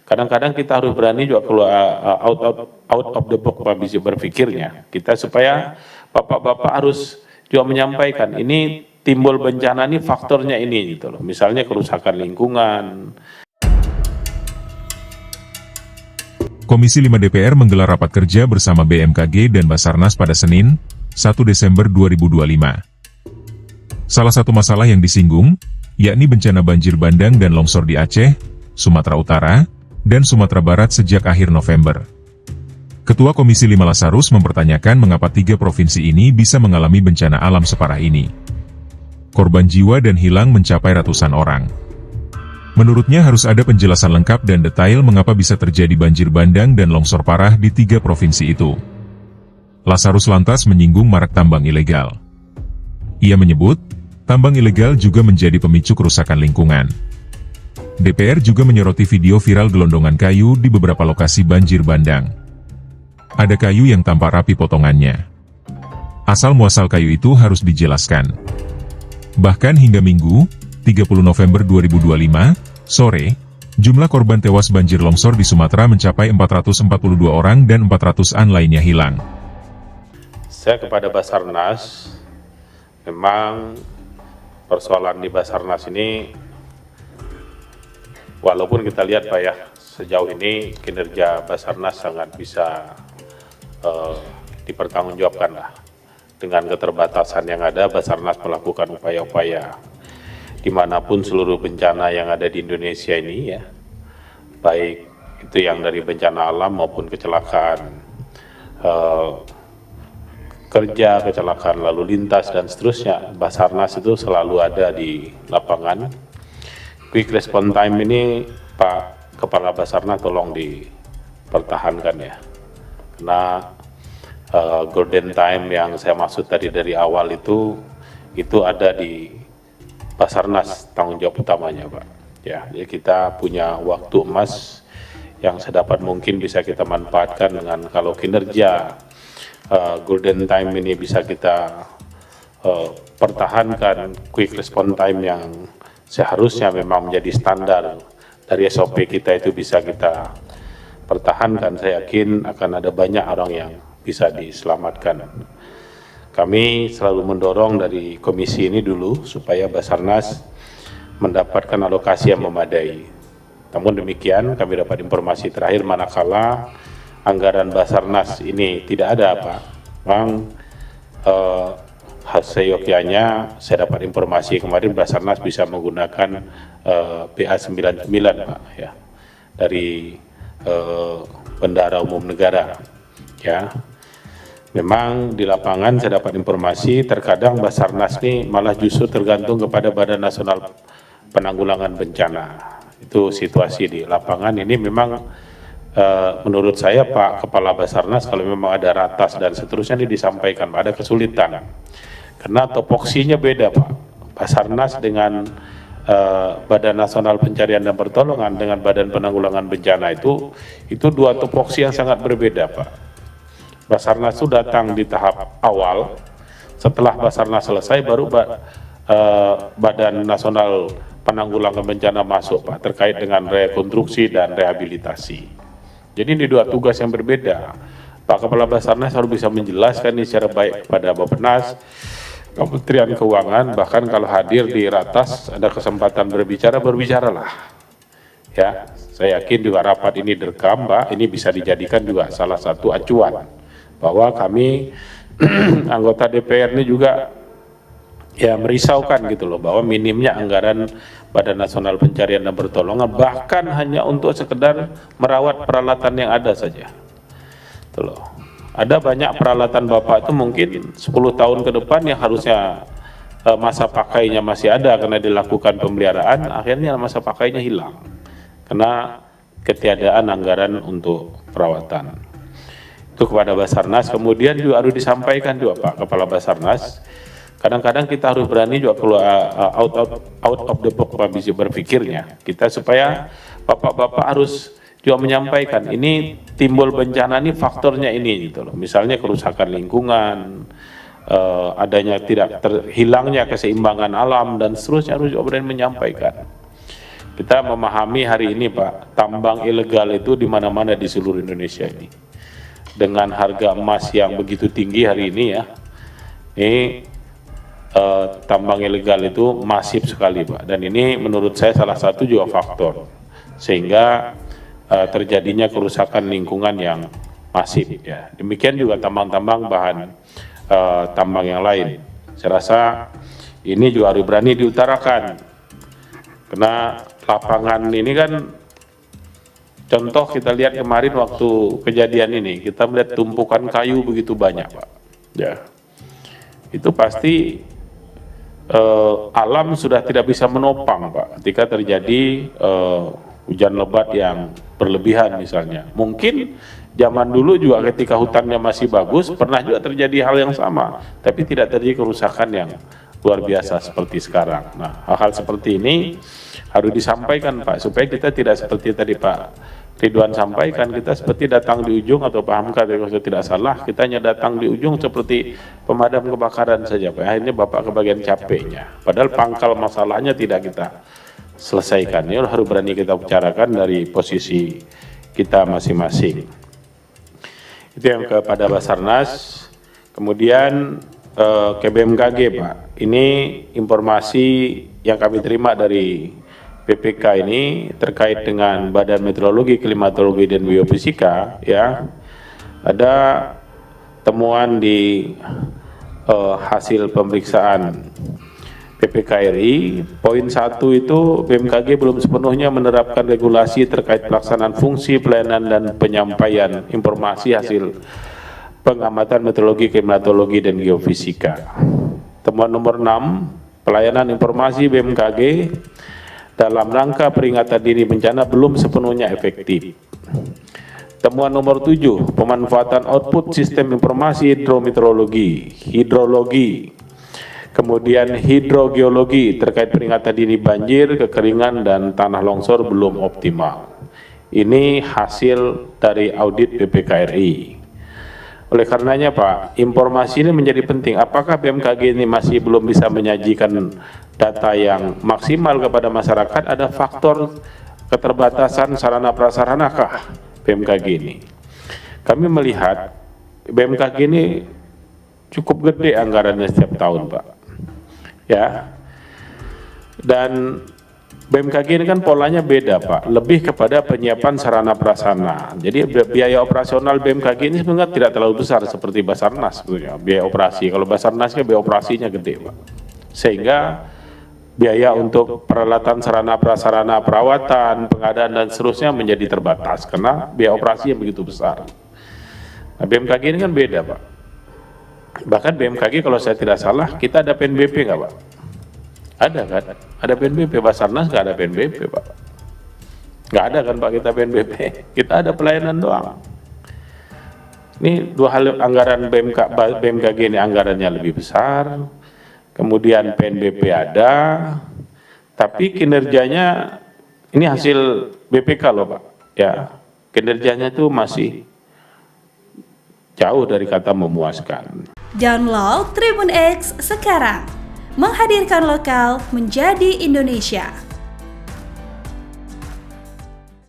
kadang-kadang kita harus berani juga keluar out of the box bisa berpikirnya kita, supaya bapak-bapak harus juga menyampaikan ini timbul bencana ini faktornya ini gitu loh, misalnya kerusakan lingkungan. Komisi 5 DPR menggelar rapat kerja bersama BMKG dan Basarnas pada Senin, 1 Desember 2025. Salah satu masalah yang disinggung, yakni bencana banjir bandang dan longsor di Aceh, Sumatera Utara, dan Sumatera Barat sejak akhir November. Ketua Komisi 5 Lasarus mempertanyakan mengapa 3 provinsi ini bisa mengalami bencana alam separah ini. Korban jiwa dan hilang mencapai ratusan orang. Menurutnya harus ada penjelasan lengkap dan detail mengapa bisa terjadi banjir bandang dan longsor parah di 3 provinsi itu. Lasarus lantas menyinggung marak tambang ilegal. Ia menyebut, tambang ilegal juga menjadi pemicu kerusakan lingkungan. DPR juga menyoroti video viral gelondongan kayu di beberapa lokasi banjir bandang. Ada kayu yang tampak rapi potongannya. Asal-muasal kayu itu harus dijelaskan. Bahkan hingga Minggu, 30 November 2025, sore, jumlah korban tewas banjir longsor di Sumatera mencapai 442 orang dan 400-an lainnya hilang. Saya kepada Basarnas, memang persoalan di Basarnas ini, walaupun kita lihat Pak ya, sejauh ini kinerja Basarnas sangat bisa dipertanggungjawabkan lah. Dengan keterbatasan yang ada, Basarnas melakukan upaya-upaya dimanapun seluruh bencana yang ada di Indonesia ini ya, baik itu yang dari bencana alam maupun kecelakaan kerja, kecelakaan lalu lintas dan seterusnya, Basarnas itu selalu ada di lapangan. Quick response time ini Pak Kepala Basarnas tolong dipertahankan ya, karena golden time yang saya maksud tadi dari awal itu ada di Basarnas, tanggung jawab utamanya Pak. Ya, jadi kita punya waktu emas yang sedapat mungkin bisa kita manfaatkan dengan kalau kinerja golden time ini bisa kita pertahankan, quick response time yang seharusnya memang menjadi standar dari SOP kita itu bisa kita pertahankan, saya yakin akan ada banyak orang yang bisa diselamatkan. Kami selalu mendorong dari komisi ini dulu supaya Basarnas mendapatkan alokasi yang memadai. Namun demikian kami dapat informasi terakhir manakala anggaran Basarnas ini tidak ada Pak. Bang, seyogyanya saya dapat informasi kemarin Basarnas bisa menggunakan BA99 Pak ya, dari Bendara Umum Negara ya. Memang di lapangan saya dapat informasi terkadang Basarnas ini malah justru tergantung kepada Badan Nasional Penanggulangan Bencana. Itu situasi di lapangan ini memang menurut saya Pak Kepala Basarnas kalau memang ada ratas dan seterusnya ini disampaikan ada kesulitan. Karena topoksinya beda Pak. Basarnas dengan Badan Nasional Pencarian dan Pertolongan dengan Badan Penanggulangan Bencana itu dua topoksi yang sangat berbeda Pak. Basarnas itu datang di tahap awal, setelah Basarnas selesai baru Badan Nasional Penanggulangan Bencana masuk Pak, terkait dengan rekonstruksi dan rehabilitasi. Jadi ini dua tugas yang berbeda. Pak Kepala Basarnas harus bisa menjelaskan ini secara baik kepada Bappenas, Kementerian Keuangan, bahkan kalau hadir di ratas ada kesempatan berbicaralah. Ya, saya yakin juga rapat ini direkam Pak, ini bisa dijadikan juga salah satu acuan bahwa kami anggota DPR ini juga ya merisaukan gitu loh, bahwa minimnya anggaran Badan Nasional Pencarian dan Pertolongan bahkan hanya untuk sekedar merawat peralatan yang ada saja. Tuh loh. Ada banyak peralatan Bapak itu mungkin 10 tahun ke depan yang harusnya masa pakainya masih ada karena dilakukan pemeliharaan, akhirnya masa pakainya hilang karena ketiadaan anggaran untuk perawatan. Itu kepada Basarnas. Kemudian juga harus disampaikan juga Pak Kepala Basarnas, kadang-kadang kita harus berani juga keluar out of the box bisa berpikirnya kita, supaya bapak-bapak harus juga menyampaikan ini timbul bencana ini faktornya ini gitu loh, misalnya kerusakan lingkungan, adanya hilangnya keseimbangan alam dan seterusnya, harus juga berani menyampaikan. Kita memahami hari ini Pak, tambang ilegal itu di mana-mana di seluruh Indonesia ini. Dengan harga emas yang begitu tinggi hari ini ya, ini tambang ilegal itu masif sekali Pak. Dan ini menurut saya salah satu juga faktor sehingga terjadinya kerusakan lingkungan yang masif ya. Demikian juga tambang-tambang bahan tambang yang lain. Saya rasa ini juga harus berani diutarakan. Karena lapangan ini kan, contoh kita lihat kemarin waktu kejadian ini, kita melihat tumpukan kayu begitu banyak Pak. Ya, itu pasti alam sudah tidak bisa menopang Pak, ketika terjadi hujan lebat yang berlebihan misalnya. Mungkin zaman dulu juga ketika hutannya masih bagus, pernah juga terjadi hal yang sama, tapi tidak terjadi kerusakan yang luar biasa seperti sekarang. Nah, hal-hal seperti ini harus disampaikan Pak, supaya kita tidak seperti tadi Pak Ridwan sampaikan, kita seperti datang di ujung, atau Pak Hamka kalau saya tidak salah, kita hanya datang di ujung seperti pemadam kebakaran saja Pak. Akhirnya Bapak kebagian capeknya, padahal pangkal masalahnya tidak kita selesaikan. Ini harus berani kita bicarakan dari posisi kita masing-masing. Itu yang kepada Basarnas. Kemudian ke BMKG Pak, ini informasi yang kami terima dari PPK ini terkait dengan Badan Meteorologi, Klimatologi dan Geofisika ya. Ada temuan di hasil pemeriksaan PPKRI, poin 1 itu BMKG belum sepenuhnya menerapkan regulasi terkait pelaksanaan fungsi pelayanan dan penyampaian informasi hasil pengamatan meteorologi, klimatologi, dan geofisika. Temuan nomor 6, pelayanan informasi BMKG dalam rangka peringatan dini bencana belum sepenuhnya efektif. Temuan nomor 7, pemanfaatan output sistem informasi hidrometeorologi, hidrologi, kemudian hidrogeologi terkait peringatan dini banjir, kekeringan, dan tanah longsor belum optimal. Ini hasil dari audit BPKRI. Oleh karenanya Pak, informasi ini menjadi penting. Apakah BMKG ini masih belum bisa menyajikan data yang maksimal kepada masyarakat? Ada faktor keterbatasan sarana prasaranakah BMKG ini? Kami melihat BMKG ini cukup gede anggarannya setiap tahun Pak. Ya, dan BMKG ini kan polanya beda Pak, lebih kepada penyiapan sarana prasarana. Jadi biaya operasional BMKG ini sebenarnya tidak terlalu besar seperti Basarnas sebetulnya, biaya operasi. Kalau Basarnasnya biaya operasinya gede Pak, sehingga biaya untuk peralatan sarana prasarana, perawatan, pengadaan dan seterusnya menjadi terbatas karena biaya operasi yang begitu besar. Nah, BMKG ini kan beda Pak. Bahkan BMKG kalau saya tidak salah, kita ada PNBP nggak Pak? Ada kan? Ada PNBP. Basarnas nggak ada PNBP Pak. Nggak ada kan Pak kita PNBP. Kita ada pelayanan doang. Ini dua hal, anggaran BMKG ini anggarannya lebih besar. Kemudian PNBP ada. Tapi kinerjanya, ini hasil BPK loh Pak. Ya, kinerjanya itu masih jauh dari kata memuaskan. Download Tribun X sekarang, menghadirkan lokal menjadi Indonesia.